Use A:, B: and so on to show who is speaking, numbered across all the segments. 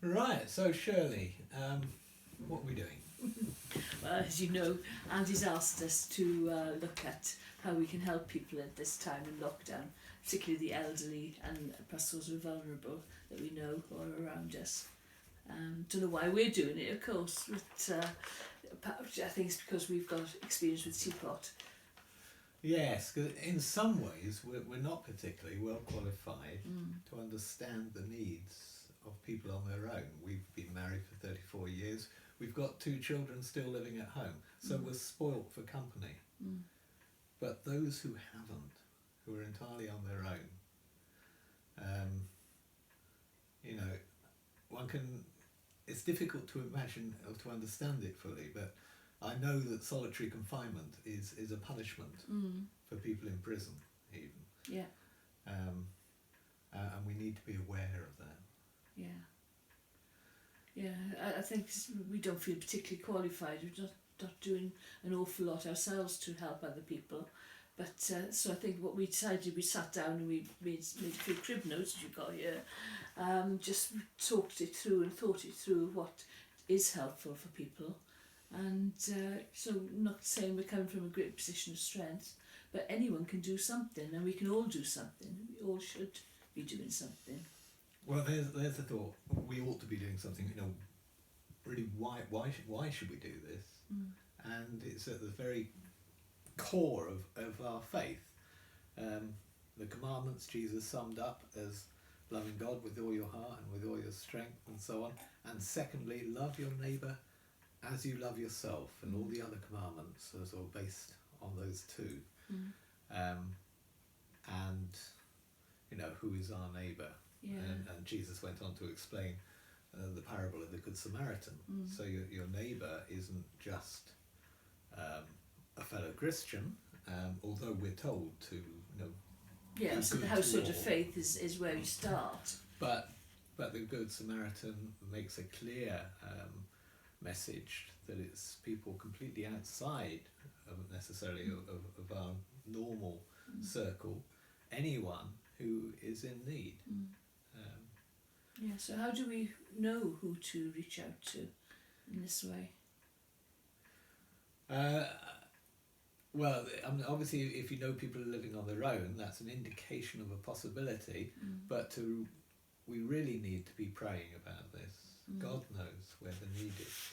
A: Right, so Shirley, what are we doing?
B: Well, as you know, Andy's asked us to look at how we can help people at this time in lockdown, particularly the elderly and plus those who are vulnerable that we know who are around us. Don't know why we're doing it, of course, but I think it's because we've got experience with Teapot.
A: Yes, because in some ways we're not particularly well qualified to understand the needs of people on their own. We've been married for 34 years. We've got two children still living at home, so we're spoilt for company. But those who haven't, who are entirely on their own, you know, one can. It's difficult to imagine or to understand it fully, but I know that solitary confinement is a punishment for people in prison, even.
B: Yeah,
A: And we need to be aware of that.
B: yeah. Yeah, I think we don't feel particularly qualified. We're not doing an awful lot ourselves to help other people. But so I think what we decided, we sat down and we made a few crib notes that you got here, just talked it through and thought it through what is helpful for people. And so not saying we're coming from a great position of strength, but anyone can do something and we can all do something. We all should be doing something.
A: Well, there's the thought. We ought to be doing something. You know, really, why should we do this? And it's at the very core of our faith. The commandments Jesus summed up as loving God with all your heart and with all your strength and so on. And secondly, love your neighbour as you love yourself, and all the other commandments are sort of based on those two. And you know, who is our neighbour?
B: Yeah.
A: And Jesus went on to explain the parable of the Good Samaritan. So your neighbour isn't just a fellow Christian, although we're told to, you know,
B: Yeah,
A: be
B: so the
A: good
B: household
A: to
B: of
A: all.
B: faith is where you start.
A: But the Good Samaritan makes a clear message that it's people completely outside of necessarily of our normal circle, anyone who is in need.
B: Yeah, so how do we know who to reach out to in this way?
A: Well, I mean, obviously, if you know people are living on their own, that's an indication of a possibility. But we really need to be praying about this. God knows where the need is,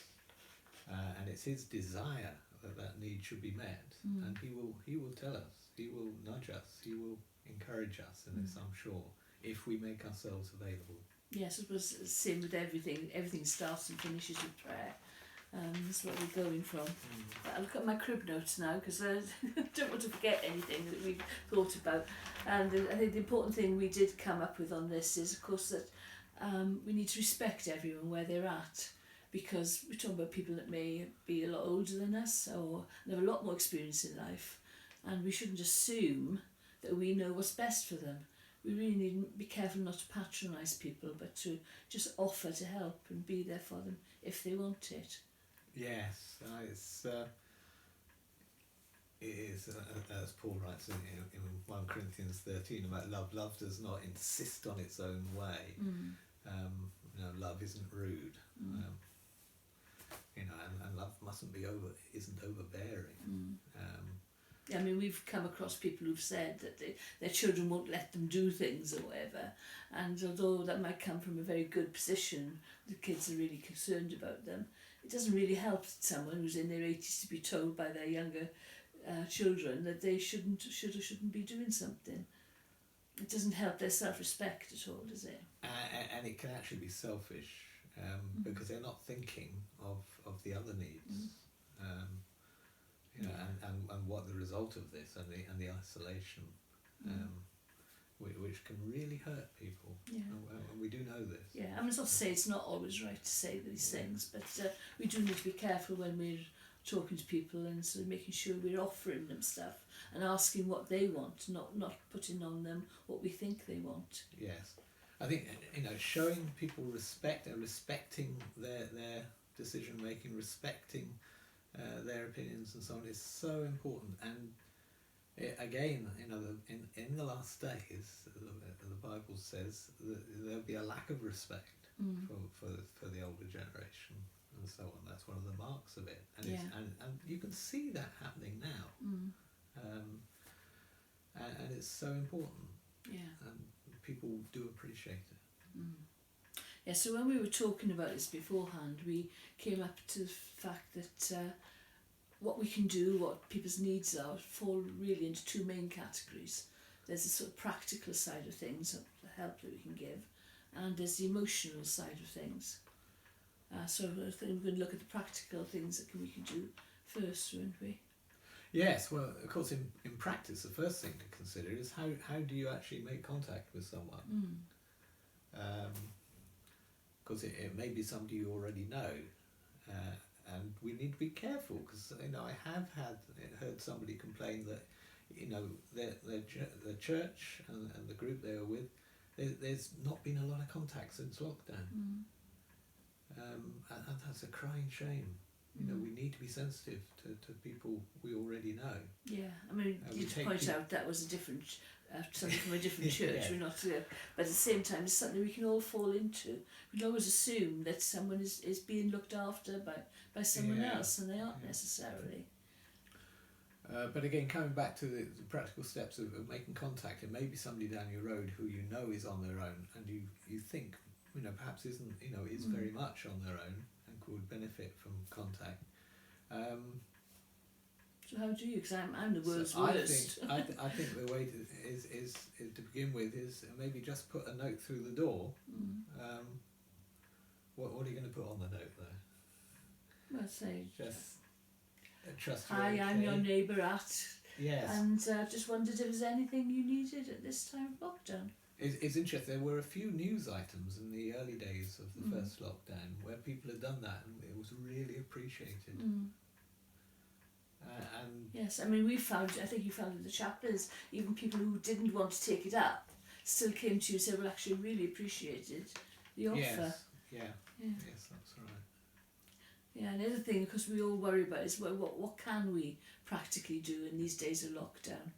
A: and it's His desire that that need should be met, and He will tell us. He will nudge us. He will encourage us in this, I'm sure, if we make ourselves available.
B: Yes, I suppose it's the same with everything. Everything starts and finishes with prayer. That's what we're going from. But I'll look at my crib notes now because I don't want to forget anything that we've thought about. And I think the important thing we did come up with on this is, of course, that we need to respect everyone where they're at, because we're talking about people that may be a lot older than us or have a lot more experience in life, and we shouldn't assume that we know what's best for them. We really need to be careful not to patronise people, but to just offer to help and be there for them if they want it.
A: Yes, it is, as Paul writes in 1 Corinthians 13 about love. Love does not insist on its own way. You know, love isn't rude. You know, and love isn't overbearing.
B: I mean, we've come across people who've said that their children won't let them do things or whatever, and although that might come from a very good position, the kids are really concerned about them. It doesn't really help someone who's in their 80s to be told by their younger children that they should or shouldn't be doing something. It doesn't help their self-respect at all, does it?
A: And it can actually be selfish, because they're not thinking of the other needs. You know, and what the result of this and the isolation, which can really hurt people.
B: Yeah.
A: And we do know this.
B: Yeah, I mean, it's not to say it's not always right to say these things, but we do need to be careful when we're talking to people and sort of making sure we're offering them stuff and asking what they want, not putting on them what we think they want.
A: Yes, I think, you know, showing people respect and respecting their decision making, respecting their opinions and so on is so important. And again, you know, in the last days, the Bible says that there'll be a lack of respect. for the older generation and so on. That's one of the marks of it, and
B: Yeah.
A: and you can see that happening now, and it's so important,
B: Yeah.
A: and people do appreciate it.
B: Yeah, so when we were talking about this beforehand, we came up to the fact that what we can do, what people's needs are, fall really into two main categories. There's the sort of practical side of things, the help that we can give, and there's the emotional side of things. So I think we're going to look at the practical things that we can do first, won't we?
A: Yes, well, of course, in practice, the first thing to consider is how do you actually make contact with someone? Because it may be somebody you already know, and we need to be careful, because I have heard somebody complain that their church and the group they were with, there's not been a lot of contact since lockdown, and that's a crying shame. We need to be sensitive to people we already know.
B: Yeah, I mean, you to point out that was a different, something from a different church.
A: Yeah.
B: We're not, but at the same time, it's something we can all fall into. We can always assume that someone is being looked after by someone else, and they aren't necessarily.
A: But again, coming back to the practical steps of making contact, it may be somebody down your road who you know is on their own, and you think perhaps isn't is very much on their own and could benefit from contact.
B: So how do you? Because I'm the world's
A: So
B: worst.
A: I think the way is to begin with is maybe just put a note through the door. What are you going to put on the note there?
B: Well, say
A: Just trust.
B: hi, I'm your neighbour at.
A: Yes.
B: And just wondered if there's anything you needed at this time of lockdown.
A: It's interesting. There were a few news items in the early days of the first lockdown where people had done that, and it was really appreciated. And
B: yes, I mean, I think you found in the chapters, even people who didn't want to take it up still came to you and said, well, actually, really appreciated the offer.
A: Yes, yes, that's right.
B: Yeah, and the other thing, because we all worry about is what can we practically do in these days of lockdown?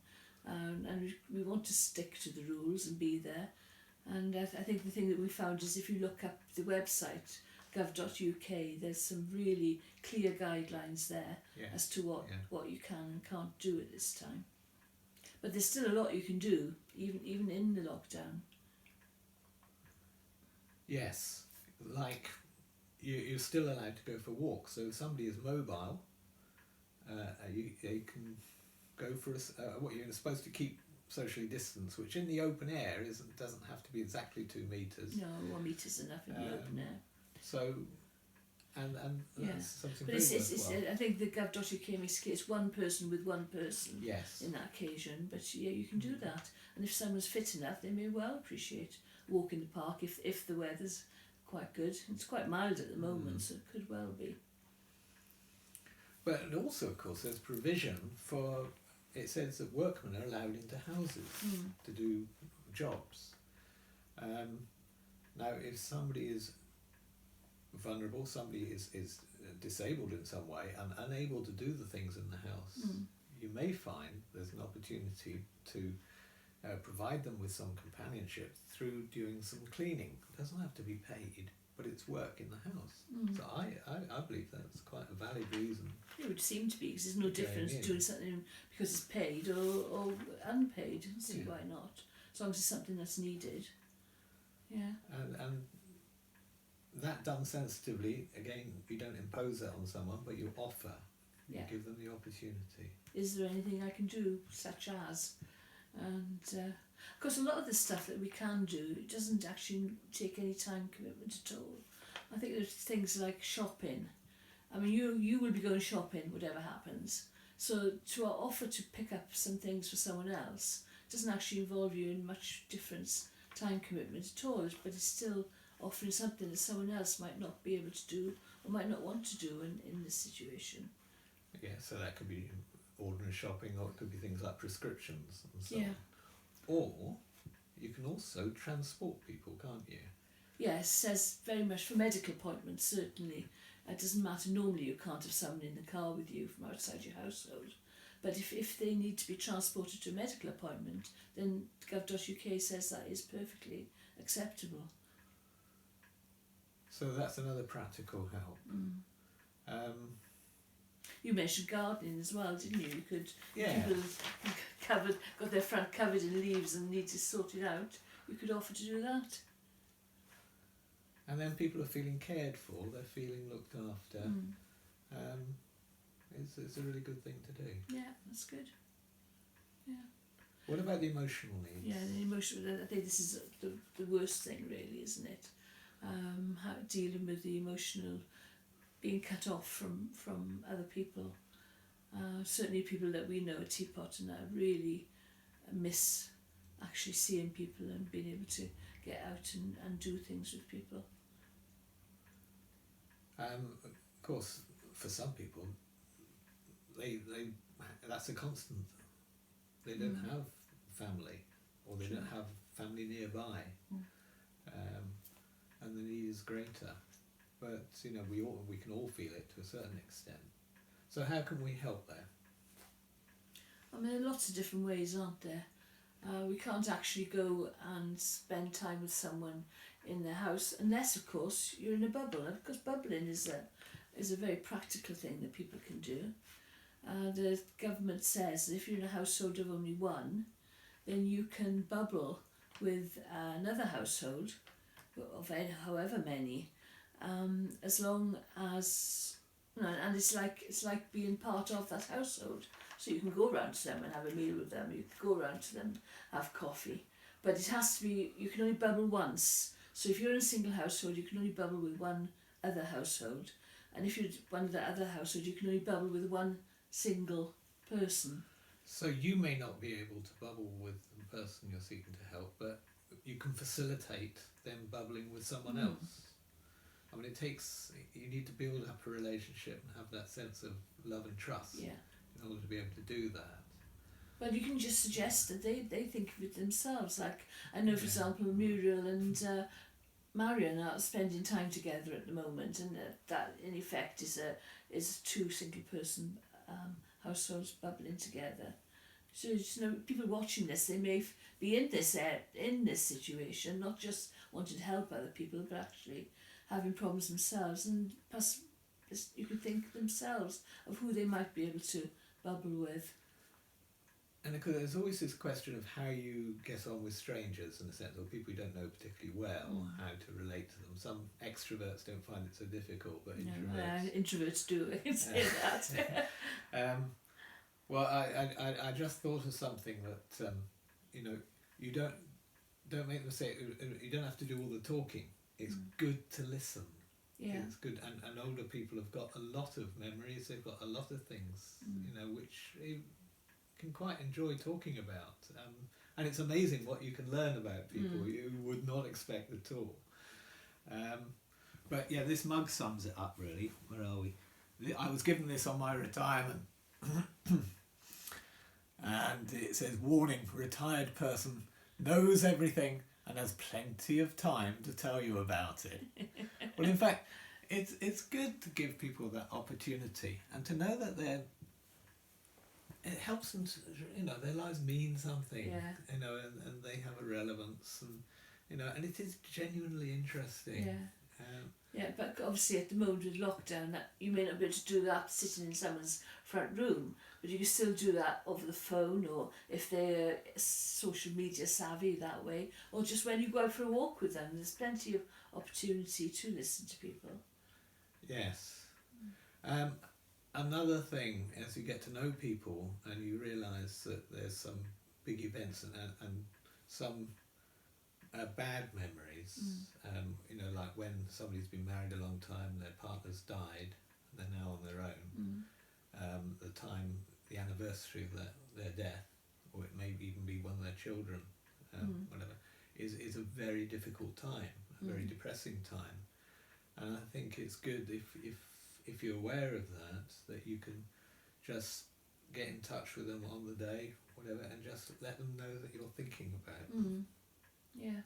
B: And we want to stick to the rules and be there. And I think the thing that we found is if you look up the website, gov.uk, there's some really clear guidelines there as to what you can and can't do at this time. But there's still a lot you can do, even in the lockdown.
A: Yes, like you're still allowed to go for walks. So if somebody is mobile, you can go for what you're supposed to keep socially distanced, which in the open air doesn't have to be exactly 2 meters.
B: No, 1 meter's enough in the open air.
A: So, and that's something
B: but
A: very
B: it's
A: worthwhile.
B: I think the gov.uk makes it's one person with one person
A: Yes.
B: in that occasion, but you can do that. And if someone's fit enough, they may well appreciate a walk in the park if the weather's quite good. It's quite mild at the moment, so it could well be.
A: But also, of course, there's provision for. It says that workmen are allowed into houses to do jobs. Now, if somebody is vulnerable, somebody is disabled in some way and unable to do the things in the house, you may find there's an opportunity to provide them with some companionship through doing some cleaning. It doesn't have to be paid, but it's work in the house. So I believe that's quite a valid reason.
B: It would seem to be, because there's no difference
A: in.
B: doing something because it's paid or unpaid. See why not? As long as it's something that's needed. Yeah.
A: And that done sensitively, again, you don't impose that on someone, but you offer. You give them the opportunity.
B: Is there anything I can do, such as? And of course, a lot of the stuff that we can do, it doesn't actually take any time commitment at all. I think there's things like shopping. I mean, you will be going shopping, whatever happens. So to offer to pick up some things for someone else doesn't actually involve you in much difference time commitment at all, but it's still offering something that someone else might not be able to do or might not want to do in this situation.
A: Yeah, so that could be ordinary shopping, or it could be things like prescriptions and so on. Or you can also transport people, can't you?
B: Yes, says very much for medical appointments, certainly. It doesn't matter, normally you can't have someone in the car with you from outside your household. But if they need to be transported to a medical appointment, then gov.uk says that is perfectly acceptable.
A: So that's another practical help.
B: You mentioned gardening as well, didn't you? You could,
A: Yeah.
B: people got their front covered in leaves and need to sort it out. You could offer to do that.
A: And then people are feeling cared for, they're feeling looked after. It's a really good thing to do.
B: Yeah, that's good. Yeah.
A: What about the emotional needs?
B: Yeah, the emotional. I think this is the worst thing, really, isn't it? How dealing with the emotional, being cut off from other people. Certainly, people that we know at Teapot and I really miss actually seeing people and being able to get out and do things with people.
A: Of course, for some people, they that's a constant. They don't have family, or they don't have family nearby, and the need is greater. But we can all feel it to a certain extent. So how can we help there?
B: I mean, there are lots of different ways, aren't there? We can't actually go and spend time with someone in their house unless, of course, you're in a bubble. And of course, bubbling is a very practical thing that people can do. The government says that if you're in a household of only one, then you can bubble with another household of however many, as long as, and it's like being part of that household. So you can go round to them and have a meal with them. You can go round to them, have coffee, but it has to be. You can only bubble once. So if you're in a single household, you can only bubble with one other household, and if you're one of the other household, you can only bubble with one single person.
A: So you may not be able to bubble with the person you're seeking to help, but you can facilitate them bubbling with someone else. I mean, you need to build up a relationship and have that sense of love and trust in order to be able to do that.
B: But you can just suggest that they think of it themselves. Like, I know, for example, Muriel and Marion are spending time together at the moment, and that in effect is two single person households bubbling together. So people watching this, they may be in this situation, not just wanting to help other people, but actually having problems themselves, and plus you could think themselves of who they might be able to bubble with.
A: And of course, there's always this question of how you get on with strangers, in a sense, or people you don't know particularly well, how to relate to them. Some extroverts don't find it so difficult, but
B: Introverts do. I can say that.
A: Well, I just thought of something that you don't make the mistake. You don't have to do all the talking. It's good to listen.
B: Yeah.
A: It's good, and older people have got a lot of memories. They've got a lot of things, which they can quite enjoy talking about. And it's amazing what you can learn about people you would not expect at all. But yeah, this mug sums it up really. Where are we? I was given this on my retirement. And it says, warning, retired person knows everything and has plenty of time to tell you about it. Well, in fact, it's good to give people that opportunity and to know that it helps them to, their lives mean something, and they have a relevance, and it is genuinely interesting.
B: Yeah, but obviously at the moment with lockdown, that you may not be able to do that sitting in someone's front room, but you can still do that over the phone, or if they're social media savvy that way, or just when you go out for a walk with them. There's plenty of opportunity to listen to people. Yes.
A: Another thing, as you get to know people and you realise that there's some big events and some bad memories, like when somebody's been married a long time, their partner's died, and they're now on their own. The anniversary of their death, or it may even be one of their children, whatever, is a very difficult time, a very depressing time. And I think it's good if you're aware of that you can just get in touch with them on the day, whatever, and just let them know that you're thinking about them.
B: Yeah.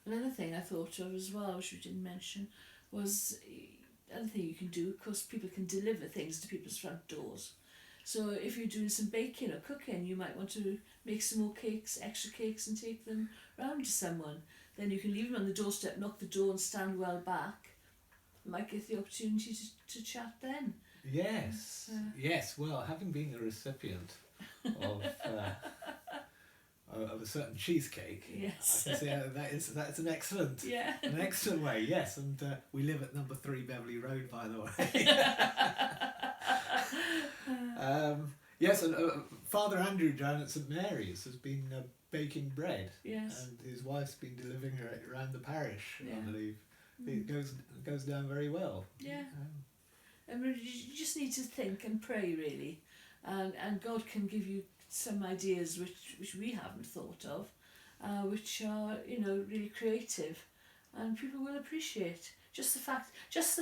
B: Another thing I thought of as well, which we didn't mention, was the other thing you can do. Of course, people can deliver things to people's front doors. So if you're doing some baking or cooking, you might want to make some more cakes, extra cakes, and take them round to someone. then you can leave them on the doorstep, knock the door and stand well back. You might get the opportunity to chat then.
A: Yes, yes. Well, having been a recipient of a certain cheesecake,
B: Yes.
A: I can say that's an excellent,
B: Yeah.
A: an excellent way. Yes, and we live at number 3 Beverley Road, by the way. Yes, and Father Andrew down at St Mary's has been baking bread,
B: Yes.
A: and his wife's been delivering it around the parish.
B: Yeah.
A: I believe it goes down very well.
B: Yeah. I mean, you just need to think and pray, really, and God can give you some ideas which we haven't thought of, which are, you know, really creative, and people will appreciate. Just the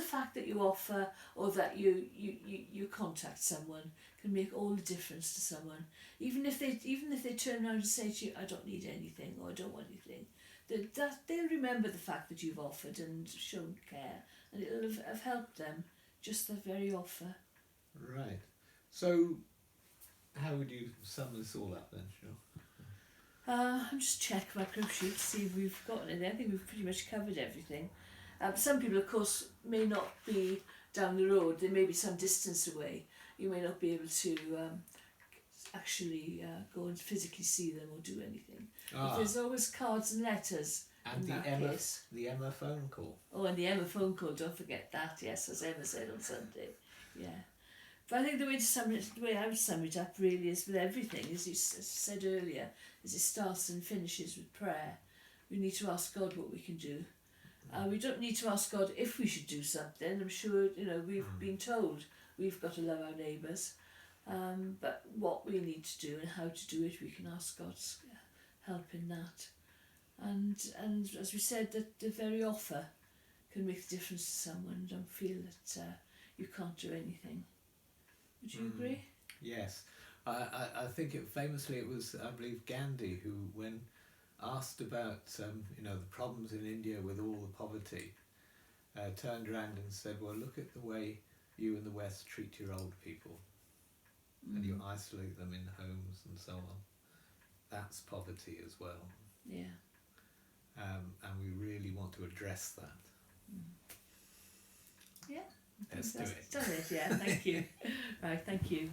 B: fact that you offer, or that you contact someone, can make all the difference to someone. Even if they turn around and say to you, "I don't need anything," or "I don't want anything," they'll remember the fact that you've offered and shown care, and it'll have helped them. Just the very offer.
A: Right. So, how would you sum this all up then, Cheryl?
B: I'm just checking my crib sheet to see if we've got anything. I think we've pretty much covered everything. Some people, of course, may not be down the road. They may be some distance away. You may not be able to actually go and physically see them or do anything. But there's always cards and letters.
A: And
B: in
A: the
B: that
A: Emma,
B: case.
A: the Emma phone call.
B: Oh, and the Emma phone call, don't forget that, yes, as Emma said on Sunday. Yeah. But I think the way I would sum it up really is with everything, as you said earlier, is it starts and finishes with prayer. We need to ask God what we can do. We don't need to ask God if we should do something. I'm sure, you know, we've been told we've got to love our neighbours. But what we need to do and how to do it, we can ask God's help in that. And as we said, that the very offer can make a difference to someone. Don't feel that you can't do anything. Would you agree?
A: Yes. I think famously it was, I believe, Gandhi who, when asked about you know, the problems in India with all the poverty, turned around and said, well, look at the way you in the West treat your old people, and you isolate them in homes and so on. That's poverty as well.
B: Yeah.
A: And we really want to address that.
B: Yeah.
A: Let's do it.
B: Done it, yeah. Thank you. Right, thank you.